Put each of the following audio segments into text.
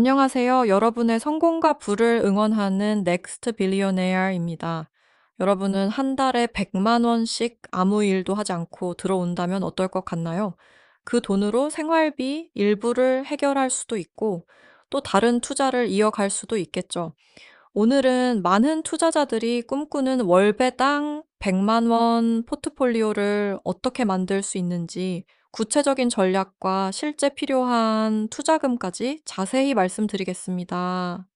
안녕하세요. 여러분의 성공과 부를 응원하는 넥스트 빌리오네어입니다. 여러분은 한 달에 100만 원씩 아무 일도 하지 않고 들어온다면 어떨 것 같나요? 그 돈으로 생활비 일부를 해결할 수도 있고 또 다른 투자를 이어갈 수도 있겠죠. 오늘은 많은 투자자들이 꿈꾸는 월배당 100만 원 포트폴리오를 어떻게 만들 수 있는지 구체적인 전략과 실제 필요한 투자금까지 자세히 말씀드리겠습니다.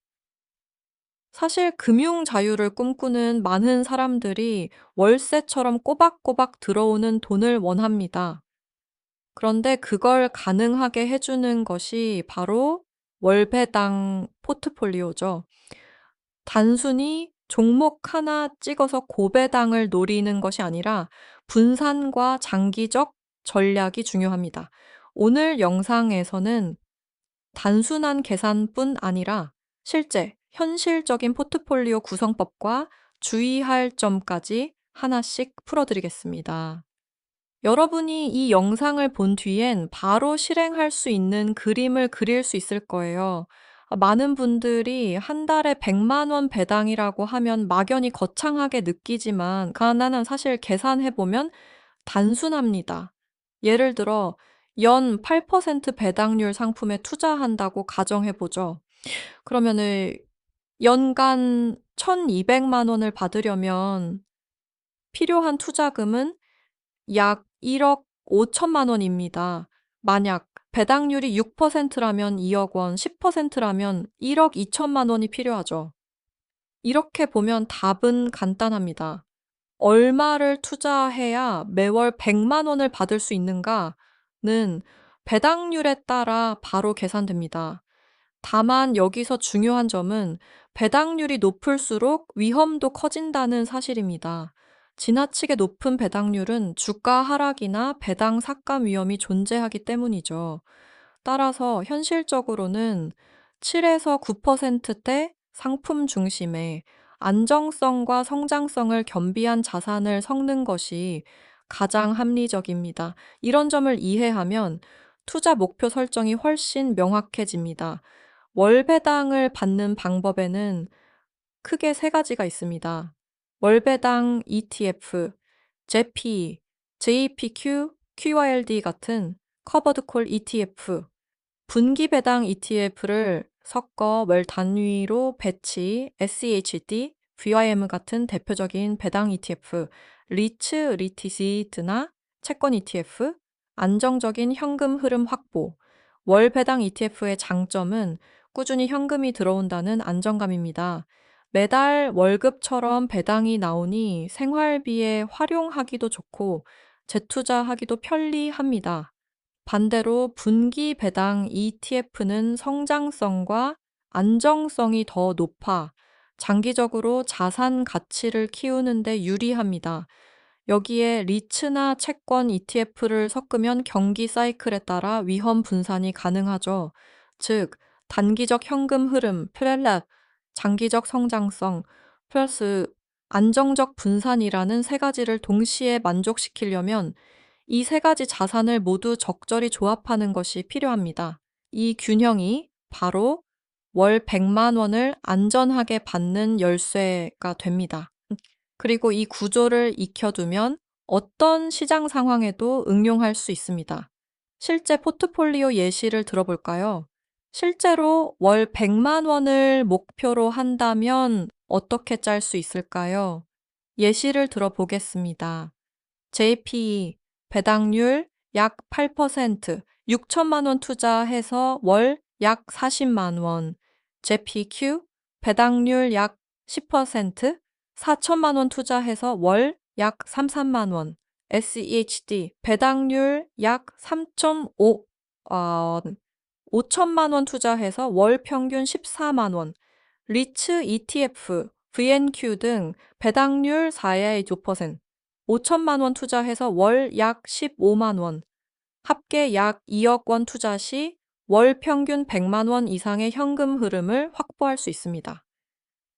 사실 금융 자유를 꿈꾸는 많은 사람들이 월세처럼 꼬박꼬박 들어오는 돈을 원합니다. 그런데 그걸 가능하게 해주는 것이 바로 월배당 포트폴리오죠. 단순히 종목 하나 찍어서 고배당을 노리는 것이 아니라 분산과 장기적 전략이 중요합니다. 오늘 영상에서는 단순한 계산뿐 아니라 실제 현실적인 포트폴리오 구성법과 주의할 점까지 하나씩 풀어드리겠습니다. 여러분이 이 영상을 본 뒤엔 바로 실행할 수 있는 그림을 그릴 수 있을 거예요. 많은 분들이 한 달에 100만 원 배당이라고 하면 막연히 거창하게 느끼지만 가나는 사실 계산해 보면 단순합니다. 예를 들어 연 8% 배당률 상품에 투자한다고 가정해 보죠. 그러면은 연간 1,200만 원을 받으려면 필요한 투자금은 약 1억 5천만 원입니다. 만약 배당률이 6%라면 2억 원, 10%라면 1억 2천만 원이 필요하죠. 이렇게 보면 답은 간단합니다. 얼마를 투자해야 매월 100만 원을 받을 수 있는가는 배당률에 따라 바로 계산됩니다. 다만 여기서 중요한 점은 배당률이 높을수록 위험도 커진다는 사실입니다. 지나치게 높은 배당률은 주가 하락이나 배당 삭감 위험이 존재하기 때문이죠. 따라서 현실적으로는 7에서 9%대 상품 중심의 안정성과 성장성을 겸비한 자산을 섞는 것이 가장 합리적입니다. 이런 점을 이해하면 투자 목표 설정이 훨씬 명확해집니다. 월 배당을 받는 방법에는 크게 세 가지가 있습니다. 월배당 ETF, JP, JPQ, QYLD 같은 커버드 콜 ETF, 분기 배당 ETF를 섞어 월 단위로 배치, SEHD, VIM 같은 대표적인 배당 ETF, 리츠, 리티시드나 채권 ETF, 안정적인 현금 흐름 확보. 월 배당 ETF의 장점은 꾸준히 현금이 들어온다는 안정감입니다. 매달 월급처럼 배당이 나오니 생활비에 활용하기도 좋고 재투자하기도 편리합니다. 반대로 분기 배당 ETF는 성장성과 안정성이 더 높아 장기적으로 자산 가치를 키우는 데 유리합니다. 여기에 리츠나 채권 ETF를 섞으면 경기 사이클에 따라 위험 분산이 가능하죠. 즉, 단기적 현금 흐름, 플랫, 장기적 성장성, 플러스 안정적 분산이라는 세 가지를 동시에 만족시키려면 이 세 가지 자산을 모두 적절히 조합하는 것이 필요합니다. 이 균형이 바로 월 100만 원을 안전하게 받는 열쇠가 됩니다. 그리고 이 구조를 익혀두면 어떤 시장 상황에도 응용할 수 있습니다. 실제 포트폴리오 예시를 들어볼까요? 실제로 월 100만 원을 목표로 한다면 어떻게 짤 수 있을까요? 예시를 들어보겠습니다. JP 배당률 약 8%, 6천만 원 투자해서 월 약 40만 원, JPQ 배당률 약 10%, 4천만 원 투자해서 월 약 33만 원, SEHD 배당률 약 3.5, 5천만 원 투자해서 월 평균 14만 원, 리츠 ETF, VNQ 등 배당률 4에 5%, 5천만 원 투자해서 월 약 15만 원, 합계 약 2억 원 투자 시 월 평균 100만 원 이상의 현금 흐름을 확보할 수 있습니다.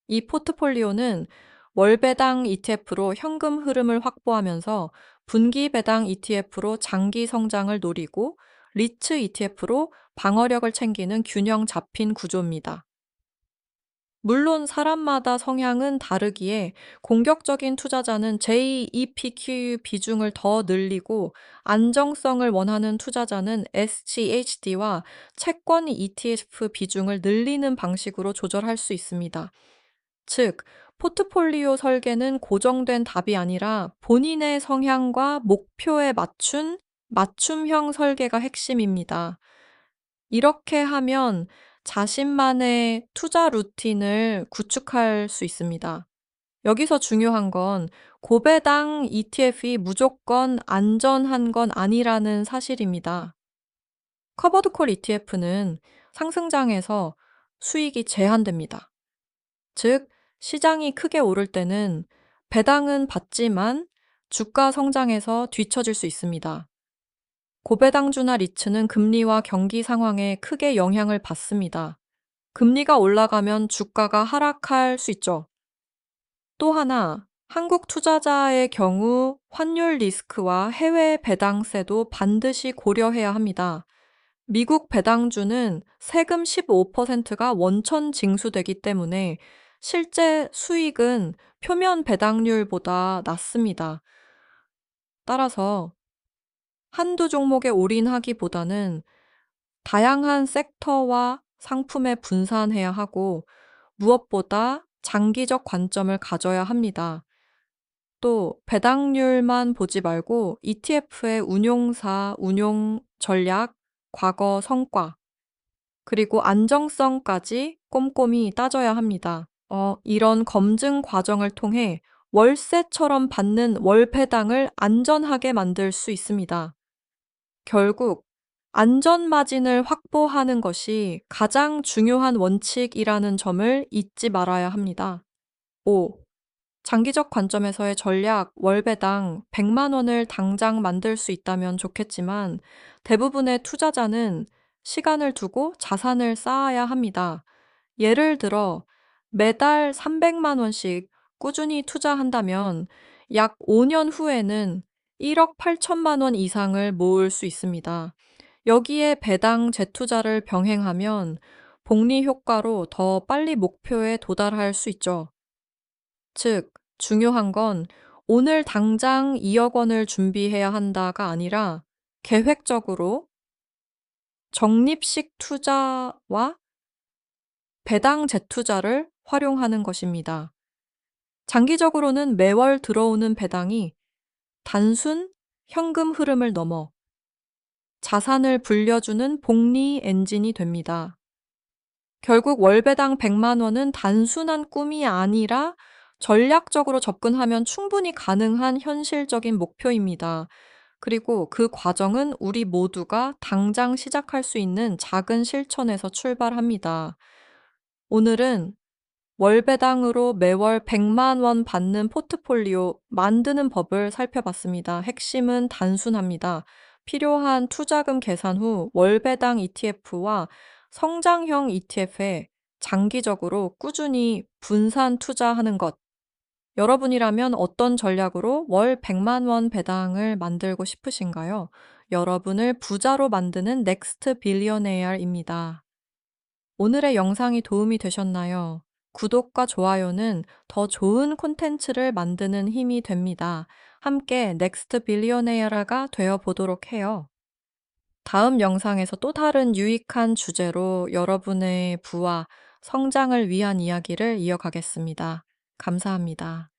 이 포트폴리오는 월 배당 ETF로 현금 흐름을 확보하면서 분기 배당 ETF로 장기 성장을 노리고 리츠 ETF로 방어력을 챙기는 균형 잡힌 구조입니다. 물론 사람마다 성향은 다르기에 공격적인 투자자는 JEPQ 비중을 더 늘리고 안정성을 원하는 투자자는 SGHD와 채권 ETF 비중을 늘리는 방식으로 조절할 수 있습니다. 즉, 포트폴리오 설계는 고정된 답이 아니라 본인의 성향과 목표에 맞춘 맞춤형 설계가 핵심입니다. 이렇게 하면 자신만의 투자 루틴을 구축할 수 있습니다. 여기서 중요한 건 고배당 ETF이 무조건 안전한 건 아니라는 사실입니다. 커버드 콜 ETF는 상승장에서 수익이 제한됩니다. 즉, 시장이 크게 오를 때는 배당은 받지만 주가 성장에서 뒤처질 수 있습니다. 고배당주나 리츠는 금리와 경기 상황에 크게 영향을 받습니다. 금리가 올라가면 주가가 하락할 수 있죠. 또 하나, 한국 투자자의 경우 환율 리스크와 해외 배당세도 반드시 고려해야 합니다. 미국 배당주는 세금 15%가 원천 징수되기 때문에 실제 수익은 표면 배당률보다 낮습니다. 따라서 한두 종목에 올인하기보다는 다양한 섹터와 상품에 분산해야 하고 무엇보다 장기적 관점을 가져야 합니다. 또 배당률만 보지 말고 ETF의 운용사, 운용 전략, 과거 성과, 그리고 안정성까지 꼼꼼히 따져야 합니다. 이런 검증 과정을 통해 월세처럼 받는 월배당을 안전하게 만들 수 있습니다. 결국 안전 마진을 확보하는 것이 가장 중요한 원칙이라는 점을 잊지 말아야 합니다. 5. 장기적 관점에서의 전략, 월배당 100만 원을 당장 만들 수 있다면 좋겠지만 대부분의 투자자는 시간을 두고 자산을 쌓아야 합니다. 예를 들어 매달 300만 원씩 꾸준히 투자한다면 약 5년 후에는 1억 8천만 원 이상을 모을 수 있습니다. 여기에 배당 재투자를 병행하면 복리 효과로 더 빨리 목표에 도달할 수 있죠. 즉, 중요한 건 오늘 당장 2억 원을 준비해야 한다가 아니라 계획적으로 적립식 투자와 배당 재투자를 활용하는 것입니다. 장기적으로는 매월 들어오는 배당이 단순 현금 흐름을 넘어 자산을 불려주는 복리 엔진이 됩니다. 결국 월배당 100만 원은 단순한 꿈이 아니라 전략적으로 접근하면 충분히 가능한 현실적인 목표입니다. 그리고 그 과정은 우리 모두가 당장 시작할 수 있는 작은 실천에서 출발합니다. 오늘은 월배당으로 매월 100만 원 받는 포트폴리오 만드는 법을 살펴봤습니다. 핵심은 단순합니다. 필요한 투자금 계산 후 월배당 ETF와 성장형 ETF에 장기적으로 꾸준히 분산 투자하는 것. 여러분이라면 어떤 전략으로 월 100만 원 배당을 만들고 싶으신가요? 여러분을 부자로 만드는 넥스트 빌리어네어입니다. 오늘의 영상이 도움이 되셨나요? 구독과 좋아요는 더 좋은 콘텐츠를 만드는 힘이 됩니다. 함께 넥스트 빌리어네어가 되어 보도록 해요. 다음 영상에서 또 다른 유익한 주제로 여러분의 부와 성장을 위한 이야기를 이어가겠습니다. 감사합니다.